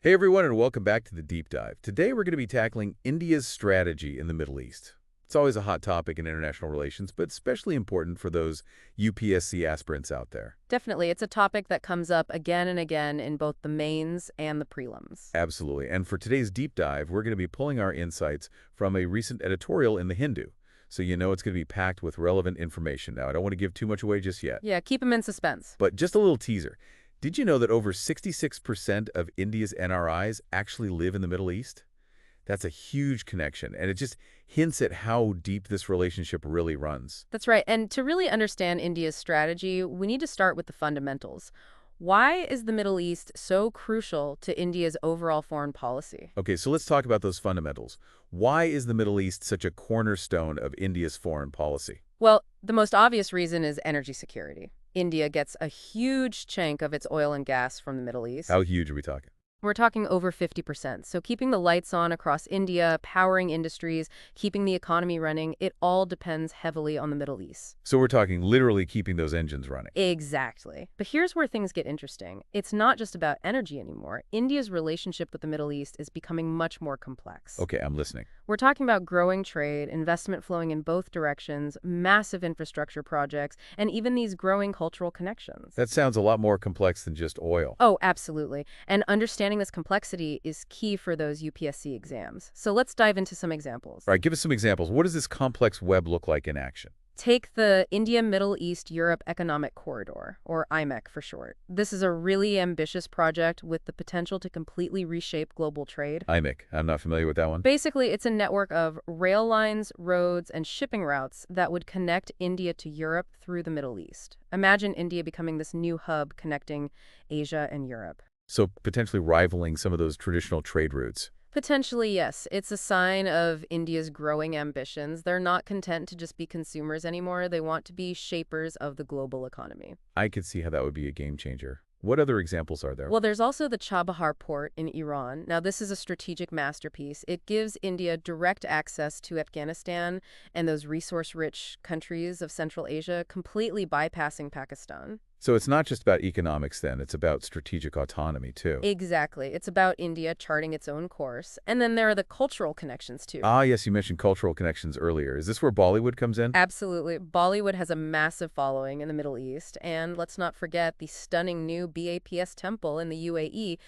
Hey everyone, and welcome back to the Deep Dive. Today we're going to be tackling India's strategy in the Middle East. It's always a hot topic in international relations, but especially important for those UPSC aspirants out there. Definitely. It's a topic that comes up again and again in both the mains and the prelims. Absolutely. And for today's Deep Dive, we're going to be pulling our insights from a recent editorial in The Hindu. So you know it's going to be packed with relevant information. Now, I don't want to give too much away just yet. Yeah, keep them in suspense. But just a little teaser. Did you know that over 66% of India's NRIs actually live in the Middle East? That's a huge connection, and it just hints at how deep this relationship really runs. That's right. And to really understand India's strategy, we need to start with the fundamentals. Why is the Middle East so crucial to India's overall foreign policy? Okay, so let's talk about those fundamentals. Why is the Middle East such a cornerstone of India's foreign policy? Well, the most obvious reason is energy security. India gets a huge chunk of its oil and gas from the Middle East. How huge are we talking? We're talking over 50%. So keeping the lights on across India, powering industries, keeping the economy running, it all depends heavily on the Middle East. So we're talking literally keeping those engines running. Exactly. But here's where things get interesting. It's not just about energy anymore. India's relationship with the Middle East is becoming much more complex. Okay, I'm listening. We're talking about growing trade, investment flowing in both directions, massive infrastructure projects, and even these growing cultural connections. That sounds a lot more complex than just oil. Oh, absolutely. And understanding this complexity is key for those UPSC exams. So let's dive into some examples. All right, give us some examples. What does this complex web look like in action? Take the India Middle East Europe Economic Corridor, or IMEC for short. This is a really ambitious project with the potential to completely reshape global trade. IMEC. I'm not familiar with that one. Basically, it's a network of rail lines, roads, and shipping routes that would connect India to Europe through the Middle East. Imagine India becoming this new hub connecting Asia and Europe. So potentially rivaling some of those traditional trade routes. Potentially, yes. It's a sign of India's growing ambitions. They're not content to just be consumers anymore. They want to be shapers of the global economy. I could see how that would be a game changer. What other examples are there? Well, there's also the Chabahar port in Iran. Now, this is a strategic masterpiece. It gives India direct access to Afghanistan and those resource-rich countries of Central Asia, completely bypassing Pakistan. So it's not just about economics then, it's about strategic autonomy too. Exactly. It's about India charting its own course. And then there are the cultural connections, too. Ah, yes, you mentioned cultural connections earlier. Is this where Bollywood comes in? Absolutely. Bollywood has a massive following in the Middle East. And let's not forget the stunning new BAPS temple in the UAE,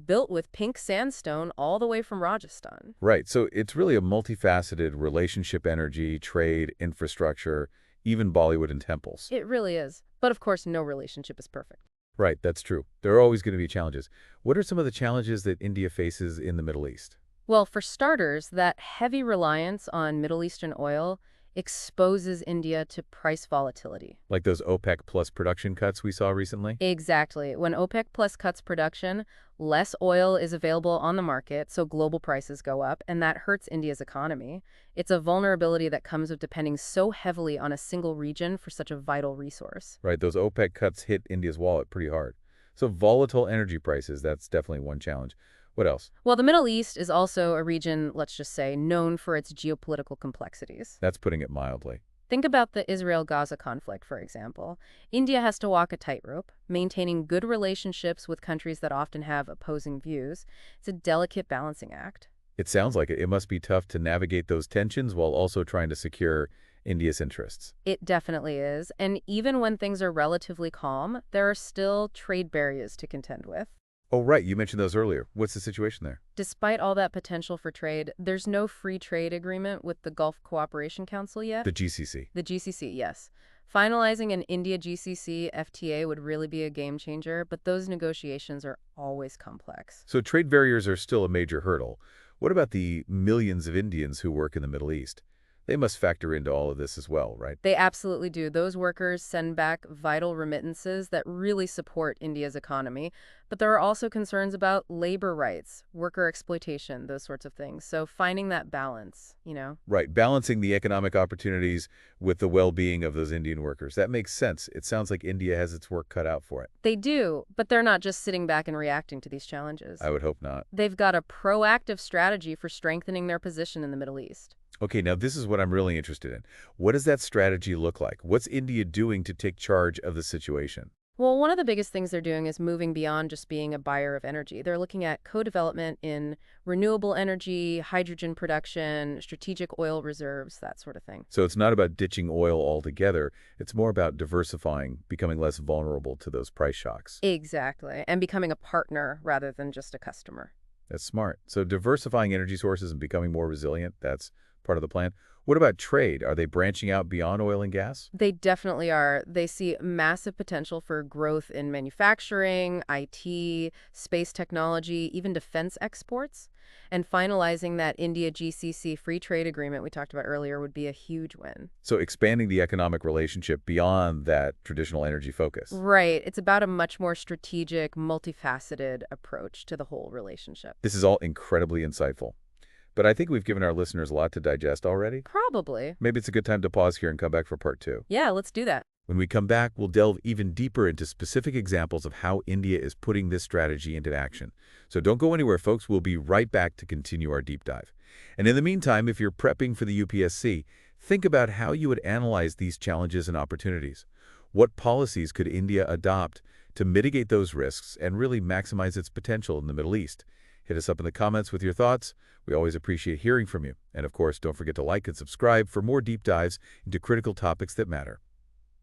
built with pink sandstone all the way from Rajasthan. Right, so it's really a multifaceted relationship, energy, trade, infrastructure, even Bollywood and temples. It really is. But of course, no relationship is perfect. Right, that's true. There are always going to be challenges. What are some of the challenges that India faces in the Middle East? Well, for starters, that heavy reliance on Middle Eastern oil exposes India to price volatility. Like those OPEC plus production cuts we saw recently? Exactly. When OPEC plus cuts production, less oil is available on the market, so global prices go up, and that hurts India's economy. It's a vulnerability that comes of depending so heavily on a single region for such a vital resource. Right, those OPEC cuts hit India's wallet pretty hard. So volatile energy prices, that's definitely one challenge. What else? Well, the Middle East is also a region, let's just say, known for its geopolitical complexities. That's putting it mildly. Think about the Israel-Gaza conflict, for example. India has to walk a tightrope, maintaining good relationships with countries that often have opposing views. It's a delicate balancing act. It sounds like it. It must be tough to navigate those tensions while also trying to secure India's interests. It definitely is. And even when things are relatively calm, there are still trade barriers to contend with. Oh, right. You mentioned those earlier. What's the situation there? Despite all that potential for trade, there's no free trade agreement with the Gulf Cooperation Council yet. The GCC. The GCC, yes. Finalizing an India-GCC FTA would really be a game changer, but those negotiations are always complex. So trade barriers are still a major hurdle. What about the millions of Indians who work in the Middle East? They must factor into all of this as well, right? They absolutely do. Those workers send back vital remittances that really support India's economy. But there are also concerns about labor rights, worker exploitation, those sorts of things. So finding that balance. Right. Balancing the economic opportunities with the well-being of those Indian workers. That makes sense. It sounds like India has its work cut out for it. They do, but they're not just sitting back and reacting to these challenges. I would hope not. They've got a proactive strategy for strengthening their position in the Middle East. Okay, now this is what I'm really interested in. What does that strategy look like? What's India doing to take charge of the situation? Well, one of the biggest things they're doing is moving beyond just being a buyer of energy. They're looking at co-development in renewable energy, hydrogen production, strategic oil reserves, that sort of thing. So it's not about ditching oil altogether. It's more about diversifying, becoming less vulnerable to those price shocks. Exactly. And becoming a partner rather than just a customer. That's smart. So diversifying energy sources and becoming more resilient, that's part of the plan. What about trade? Are they branching out beyond oil and gas? They definitely are. They see massive potential for growth in manufacturing, IT, space technology, even defense exports. And finalizing that India GCC free trade agreement we talked about earlier would be a huge win. So expanding the economic relationship beyond that traditional energy focus. Right. It's about a much more strategic, multifaceted approach to the whole relationship. This is all incredibly insightful. But I think we've given our listeners a lot to digest already. Probably. Maybe it's a good time to pause here and come back for part two. Yeah, let's do that. When we come back, we'll delve even deeper into specific examples of how India is putting this strategy into action. So don't go anywhere, folks. We'll be right back to continue our deep dive. And in the meantime, if you're prepping for the UPSC, think about how you would analyze these challenges and opportunities. What policies could India adopt to mitigate those risks and really maximize its potential in the Middle East? Hit us up in the comments with your thoughts. We always appreciate hearing from you. And of course, don't forget to like and subscribe for more deep dives into critical topics that matter.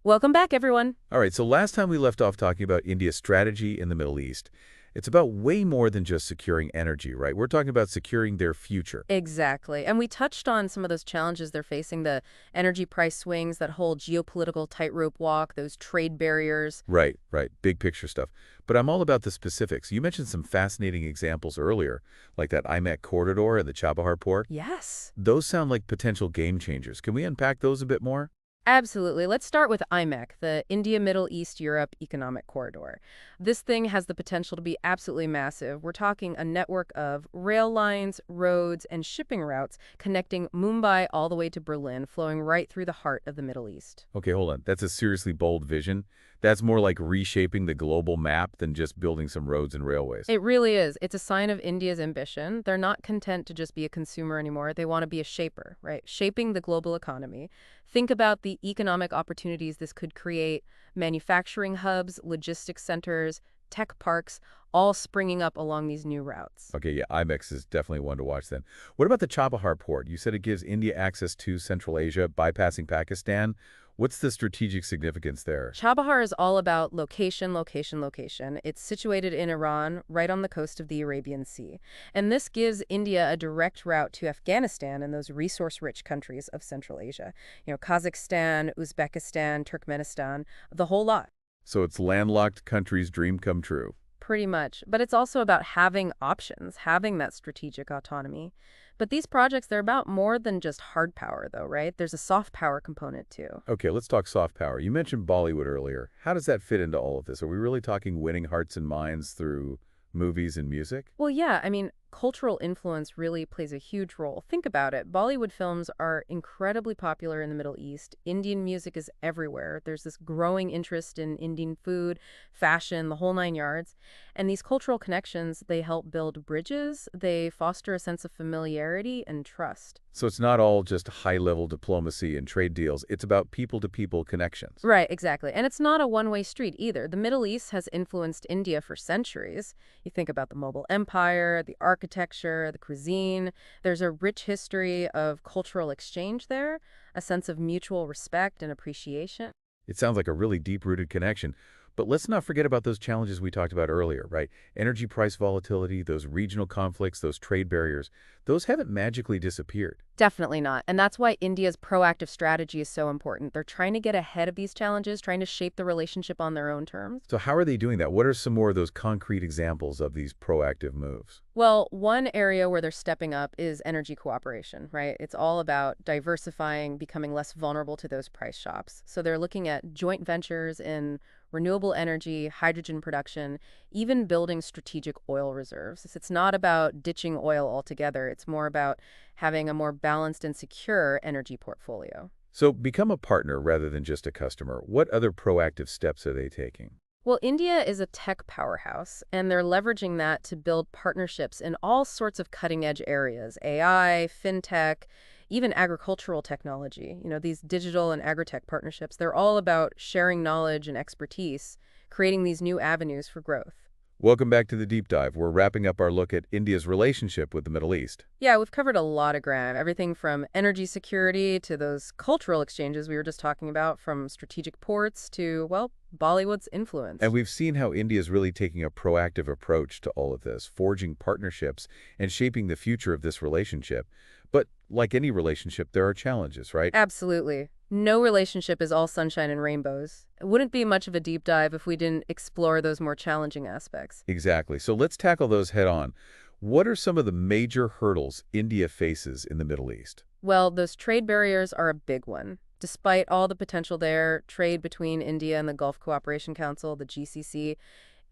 Welcome back, everyone. All right, so last time we left off talking about India's strategy in the Middle East. It's about way more than just securing energy, right? We're talking about securing their future. Exactly. And we touched on some of those challenges they're facing, the energy price swings, that whole geopolitical tightrope walk, those trade barriers. Right, right. Big picture stuff. But I'm all about the specifics. You mentioned some fascinating examples earlier, like that IMEC corridor and the Chabahar port. Yes. Those sound like potential game changers. Can we unpack those a bit more? Absolutely. Let's start with IMEC, the India Middle East Europe Economic Corridor. This thing has the potential to be absolutely massive. We're talking a network of rail lines, roads, and shipping routes connecting Mumbai all the way to Berlin, flowing right through the heart of the Middle East. Okay, hold on. That's a seriously bold vision. That's more like reshaping the global map than just building some roads and railways. It really is. It's a sign of India's ambition. They're not content to just be a consumer anymore. They want to be a shaper, right? Shaping the global economy. Think about the economic opportunities this could create: manufacturing hubs, logistics centers, tech parks, all springing up along these new routes. Okay, yeah, IMEX is definitely one to watch then. What about the Chabahar port? You said it gives India access to Central Asia, bypassing Pakistan. What's the strategic significance there? Chabahar is all about location, location, location. It's situated in Iran, right on the coast of the Arabian Sea. And this gives India a direct route to Afghanistan and those resource-rich countries of Central Asia. You know, Kazakhstan, Uzbekistan, Turkmenistan, the whole lot. So it's landlocked country's dream come true. Pretty much. But it's also about having options, having that strategic autonomy. But these projects, they're about more than just hard power, though, right? There's a soft power component, too. Okay, let's talk soft power. You mentioned Bollywood earlier. How does that fit into all of this? Are we really talking winning hearts and minds through movies and music? Well, yeah, I mean, cultural influence really plays a huge role. Think about it. Bollywood films are incredibly popular in the Middle East. Indian music is everywhere. There's this growing interest in Indian food, fashion, the whole nine yards. And these cultural connections, they help build bridges. They foster a sense of familiarity and trust. So it's not all just high-level diplomacy and trade deals. It's about people-to-people connections. Right, exactly. And it's not a one-way street either. The Middle East has influenced India for centuries. You think about the Mughal Empire, the architecture, the cuisine. There's a rich history of cultural exchange there, a sense of mutual respect and appreciation. It sounds like a really deep-rooted connection. But let's not forget about those challenges we talked about earlier, right? Energy price volatility, those regional conflicts, those trade barriers, those haven't magically disappeared. Definitely not. And that's why India's proactive strategy is so important. They're trying to get ahead of these challenges, trying to shape the relationship on their own terms. So how are they doing that? What are some more of those concrete examples of these proactive moves? Well, one area where they're stepping up is energy cooperation, right? It's all about diversifying, becoming less vulnerable to those price shocks. So they're looking at joint ventures in renewable energy, hydrogen production, even building strategic oil reserves. It's not about ditching oil altogether. It's more about having a more balanced and secure energy portfolio. So become a partner rather than just a customer. What other proactive steps are they taking? Well, India is a tech powerhouse, and they're leveraging that to build partnerships in all sorts of cutting-edge areas: AI, fintech, even agricultural technology. You know, these digital and agri-tech partnerships, they're all about sharing knowledge and expertise, creating these new avenues for growth. Welcome back to the Deep Dive. We're wrapping up our look at India's relationship with the Middle East. Yeah, we've covered a lot of ground, everything from energy security to those cultural exchanges we were just talking about, from strategic ports to, well, Bollywood's And influence. we've seen how India is really taking a proactive approach to all of this, forging partnerships and shaping the future of this relationship. But like any relationship, there are challenges, right? Absolutely. No relationship is all sunshine and rainbows. It wouldn't be much of a deep dive if we didn't explore those more challenging aspects. Exactly. So let's tackle those head on. What are some of the major hurdles India faces in the Middle East? Well, those trade barriers are a big one. Despite all the potential there, trade between India and the Gulf Cooperation Council, the GCC,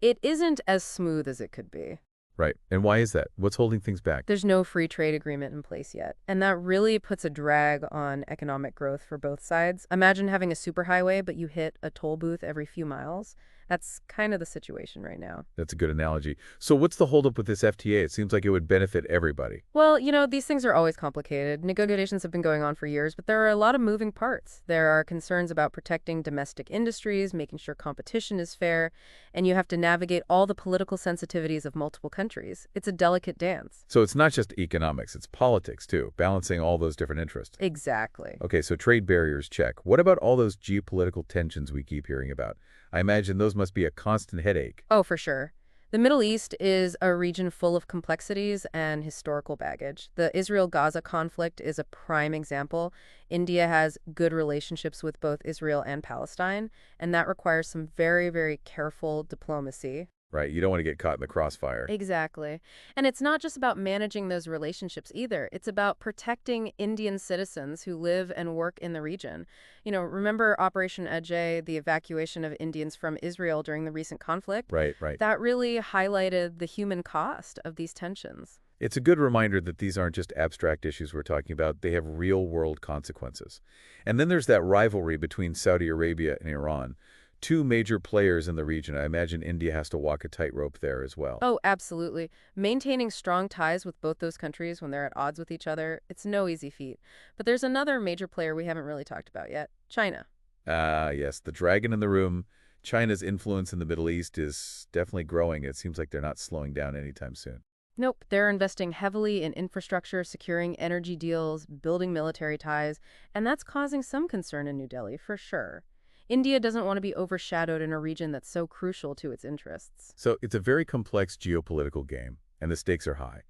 it isn't as smooth as it could be. Right. And why is that? What's holding things back? There's no free trade agreement in place yet, and that really puts a drag on economic growth for both sides. Imagine having a superhighway, but you hit a toll booth every few miles. That's kind of the situation right now. That's a good analogy. So what's the holdup with this FTA? It seems like it would benefit everybody. Well, these things are always complicated. Negotiations have been going on for years, but there are a lot of moving parts. There are concerns about protecting domestic industries, making sure competition is fair, and you have to navigate all the political sensitivities of multiple countries. It's a delicate dance. So it's not just economics, it's politics too, balancing all those different interests. Exactly. Okay, so trade barriers, check. What about all those geopolitical tensions we keep hearing about? I imagine those must be a constant headache. Oh, for sure. The Middle East is a region full of complexities and historical baggage. The Israel-Gaza conflict is a prime example. India has good relationships with both Israel and Palestine, and that requires some very, very careful diplomacy. Right, you don't want to get caught in the crossfire. Exactly. And it's not just about managing those relationships either. It's about protecting Indian citizens who live and work in the region. Remember Operation Ajay, the evacuation of Indians from Israel during the recent conflict? Right, right. That really highlighted the human cost of these tensions. It's a good reminder that these aren't just abstract issues we're talking about. They have real-world consequences. And then there's that rivalry between Saudi Arabia and Iran. Two major players in the region. I imagine India has to walk a tightrope there as well. Oh, absolutely. Maintaining strong ties with both those countries when they're at odds with each other, it's no easy feat. But there's another major player we haven't really talked about yet, China. Ah, yes, the dragon in the room. China's influence in the Middle East is definitely growing. It seems like they're not slowing down anytime soon. Nope, they're investing heavily in infrastructure, securing energy deals, building military ties, and that's causing some concern in New Delhi, for sure. India doesn't want to be overshadowed in a region that's so crucial to its interests. So it's a very complex geopolitical game, and the stakes are high.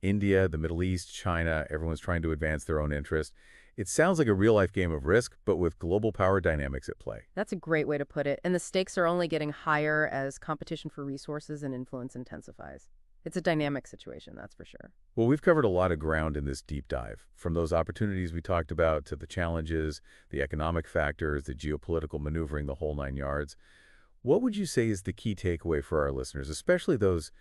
India, the Middle East, China, everyone's trying to advance their own interest. It sounds like a real-life game of Risk, but with global power dynamics at play. That's a great way to put it, and the stakes are only getting higher as competition for resources and influence intensifies. It's a dynamic situation, that's for sure. Well, we've covered a lot of ground in this deep dive, from those opportunities we talked about to the challenges, the economic factors, the geopolitical maneuvering, the whole nine yards. What would you say is the key takeaway for our listeners, especially those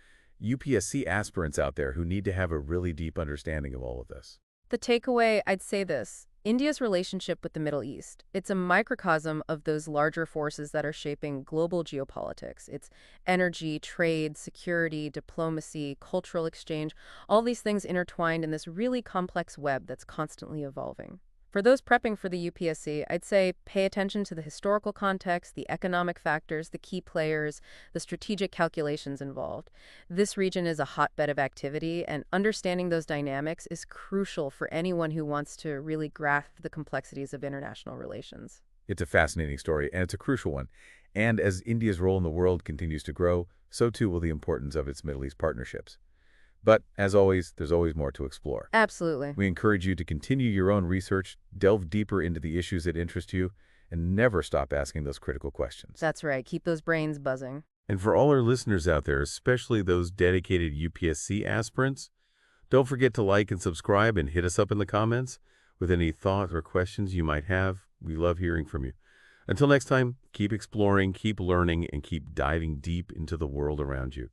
UPSC aspirants out there who need to have a really deep understanding of all of this? The takeaway, I'd say this. India's relationship with the Middle East, it's a microcosm of those larger forces that are shaping global geopolitics. It's energy, trade, security, diplomacy, cultural exchange, all these things intertwined in this really complex web that's constantly evolving. For those prepping for the UPSC, I'd say pay attention to the historical context, the economic factors, the key players, the strategic calculations involved. This region is a hotbed of activity, and understanding those dynamics is crucial for anyone who wants to really grasp the complexities of international relations. It's a fascinating story, and it's a crucial one. And as India's role in the world continues to grow, so too will the importance of its Middle East partnerships. But, as always, there's always more to explore. Absolutely. We encourage you to continue your own research, delve deeper into the issues that interest you, and never stop asking those critical questions. That's right. Keep those brains buzzing. And for all our listeners out there, especially those dedicated UPSC aspirants, don't forget to like and subscribe and hit us up in the comments with any thoughts or questions you might have. We love hearing from you. Until next time, keep exploring, keep learning, and keep diving deep into the world around you.